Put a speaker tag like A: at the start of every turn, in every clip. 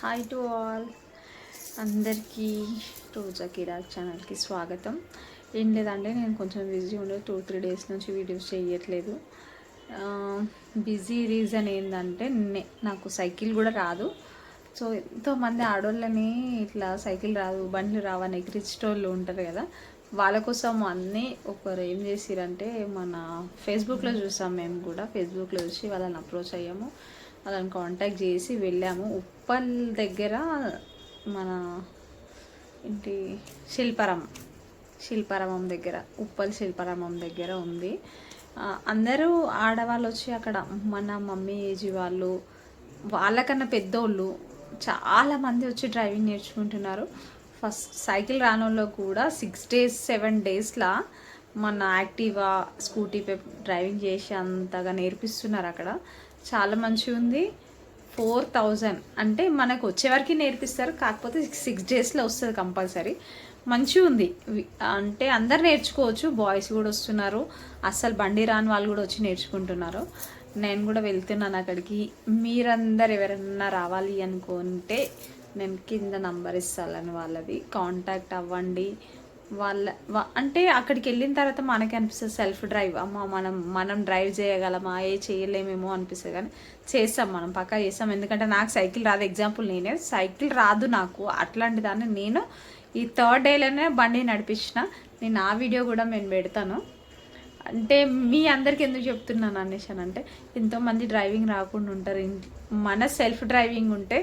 A: Hi to all, అందరికీ రోజా కిరాక్ ఛానల్కి స్వాగతం. ఏం లేదంటే నేను కొంచెం బిజీ ఉండే 2-3 డేస్ నుంచి వీడియోస్ చేయట్లేదు. బిజీ రీజన్ ఏంటంటే నాకు సైకిల్ కూడా రాదు. సో ఎంతోమంది ఆడవాళ్ళని ఇట్లా సైకిల్ రాదు, బండ్లు రావని ఎగిరించేటోళ్ళు ఉంటారు కదా, వాళ్ళ కోసం అన్నీ ఒకరు ఏం చేసిరంటే మన ఫేస్బుక్లో చూసాం. మేము కూడా ఫేస్బుక్లో చూసి వాళ్ళని అప్రోచ్ అయ్యాము, వాళ్ళని కాంటాక్ట్ చేసి వెళ్ళాము. ఉప్పల్ దగ్గర మన ఏంటి శిల్పారామం దగ్గర, ఉప్పల్ శిల్పారామం దగ్గర ఉంది. అందరూ ఆడవాళ్ళు వచ్చి అక్కడ మన మమ్మీ ఏజ్ వాళ్ళు, వాళ్ళకన్నా పెద్దోళ్ళు చాలామంది వచ్చి డ్రైవింగ్ నేర్చుకుంటున్నారు. ఫస్ట్ సైకిల్ రానోళ్ళు కూడా 6 days 7 daysలా మన యాక్టివా స్కూటీ డ్రైవింగ్ చేసి అంతగా నేర్పిస్తున్నారు. అక్కడ చాలా మంచిగా ఉంది. 4000 అంటే మనకు వచ్చేవరకు నేర్పిస్తారు, కాకపోతే 6 daysలో వస్తుంది కంపల్సరీ. మంచిగా ఉంది అంటే అందరు నేర్చుకోవచ్చు, బాయ్స్ కూడా వస్తున్నారు, అస్సలు బండి రాని వాళ్ళు కూడా వచ్చి నేర్చుకుంటున్నారు. నేను కూడా వెళ్తున్నాను అక్కడికి. మీరందరు ఎవరన్నా రావాలి అనుకుంటే నేను కింద నంబర్ ఇస్తాను, వాళ్ళది కాంటాక్ట్ అవ్వండి. అంటే అక్కడికి వెళ్ళిన తర్వాత మనకి అనిపిస్తుంది సెల్ఫ్ డ్రైవ్, అమ్మ మనం డ్రైవ్ చేయగలమా, చేయలేమేమో అనిపిస్తుంది. కానీ చేస్తాం, మనం పక్కా చేస్తాం. ఎందుకంటే నాకు సైకిల్ రాదు. ఎగ్జాంపుల్ నేనే సైకిల్ రాదు నాకు, అట్లాంటి దాన్ని నేను ఈ 3rd dayలోనే బండి నడిపించిన. నేను ఆ వీడియో కూడా నేను పెడతాను. అంటే మీ అందరికి ఎందుకు చెప్తున్నాను అనేసి అంటే, ఎంతోమంది డ్రైవింగ్ రాకుండా ఉంటారు. మన సెల్ఫ్ డ్రైవింగ్ ఉంటే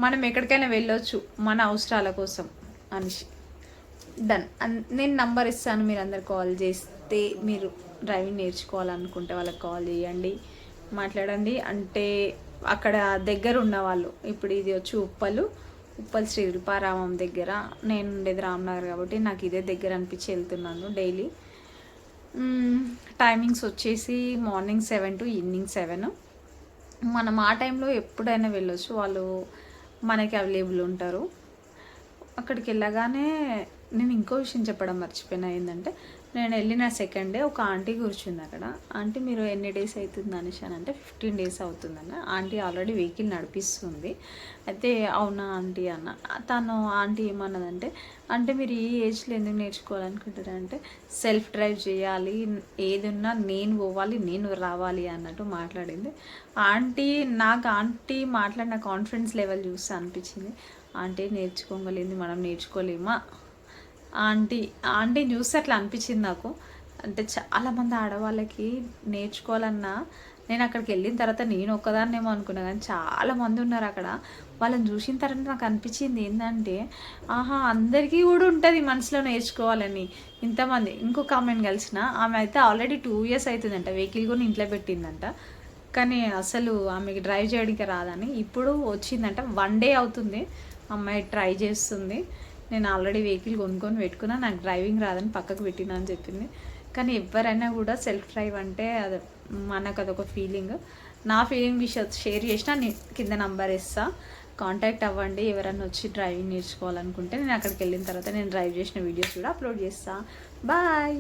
A: మనం ఎక్కడికైనా వెళ్ళొచ్చు మన అవసరాల కోసం అనేసి. డన్. నేను నంబర్ ఇస్తాను, మీరు అందరు కాల్ చేస్తే, మీరు డ్రైవింగ్ నేర్చుకోవాలనుకుంటే వాళ్ళకి కాల్ చేయండి, మాట్లాడండి. అంటే అక్కడ దగ్గర ఉన్నవాళ్ళు, ఇప్పుడు ఇది వచ్చి ఉప్పల్ శిల్పారామం దగ్గర, నేను ఉండేది రామ్నగర్ కాబట్టి నాకు ఇదే దగ్గర అనిపించి వెళ్తున్నాను డైలీ. టైమింగ్స్ వచ్చేసి మార్నింగ్ 7 to ఈవినింగ్ 7. మనం ఆ టైంలో ఎప్పుడైనా వెళ్ళొచ్చు, వాళ్ళు మనకి అవైలబుల్ ఉంటారు. అక్కడికి వెళ్ళగానే నేను ఇంకో విషయం చెప్పడం మర్చిపోయినా. ఏంటంటే నేను వెళ్ళిన 2nd day ఒక ఆంటీ కూర్చుంది అక్కడ. ఆంటీ మీరు ఎన్ని డేస్ అవుతుంది అనేసి అంటే 15 days అవుతుందన్న. ఆంటీ ఆల్రెడీ వెహికల్ నడిపిస్తుంది. అయితే అవునా ఆంటీ అన్న. తను ఆంటీ ఏమన్నదంటే, అంటే మీరు ఈ ఏజ్లో ఎందుకు నేర్చుకోవాలనుకుంటారంటే, సెల్ఫ్ డ్రైవ్ చేయాలి, ఏది ఉన్నా నేను పోవాలి, నేను రావాలి అన్నట్టు మాట్లాడింది. ఆంటీ మాట్లాడిన కాన్ఫిడెన్స్ లెవెల్ చూస్తే అనిపించింది, ఆంటీ నేర్చుకోగలిగింది, మనం నేర్చుకోలేమా. ఆంటీ చూస్తే అట్లా అనిపించింది నాకు. అంటే చాలామంది ఆడవాళ్ళకి నేర్చుకోవాలన్నా, నేను అక్కడికి వెళ్ళిన తర్వాత నేను ఒక్కదాన్నేమో అనుకున్నా, కానీ చాలామంది ఉన్నారు అక్కడ. వాళ్ళని చూసిన తర్వాత నాకు అనిపించింది ఏంటంటే, అందరికీ కూడా ఉంటుంది మనసులో నేర్చుకోవాలని. ఇంతమంది. ఇంకో కామెంట్ కలిసిన ఆమె అయితే ఆల్రెడీ 2 years అవుతుందంట, వెహికల్ కూడా ఇంట్లో పెట్టిందంట, కానీ అసలు ఆమెకి డ్రైవ్ చేయడానికి రాదని. ఇప్పుడు వచ్చిందంట, 1 day అవుతుంది అమ్మాయి ట్రై చేస్తుంది. నేను ఆల్రెడీ వెహికల్ కొనుక్కొని పెట్టుకున్నా, నాకు డ్రైవింగ్ రాదని పక్కకు పెట్టినా అని చెప్పింది. కానీ ఎవరైనా కూడా సెల్ఫ్ డ్రైవ్ అంటే అది మనకు అదొక ఫీలింగ్. నా ఫీలింగ్ షేర్ చేసినా కింద నంబర్ ఇస్తా, కాంటాక్ట్ అవ్వండి. ఎవరైనా వచ్చి డ్రైవింగ్ నేర్చుకోవాలనుకుంటే నేను అక్కడికి వెళ్ళిన తర్వాత నేను డ్రైవ్ చేసిన వీడియోస్ కూడా అప్లోడ్ చేస్తా. బాయ్.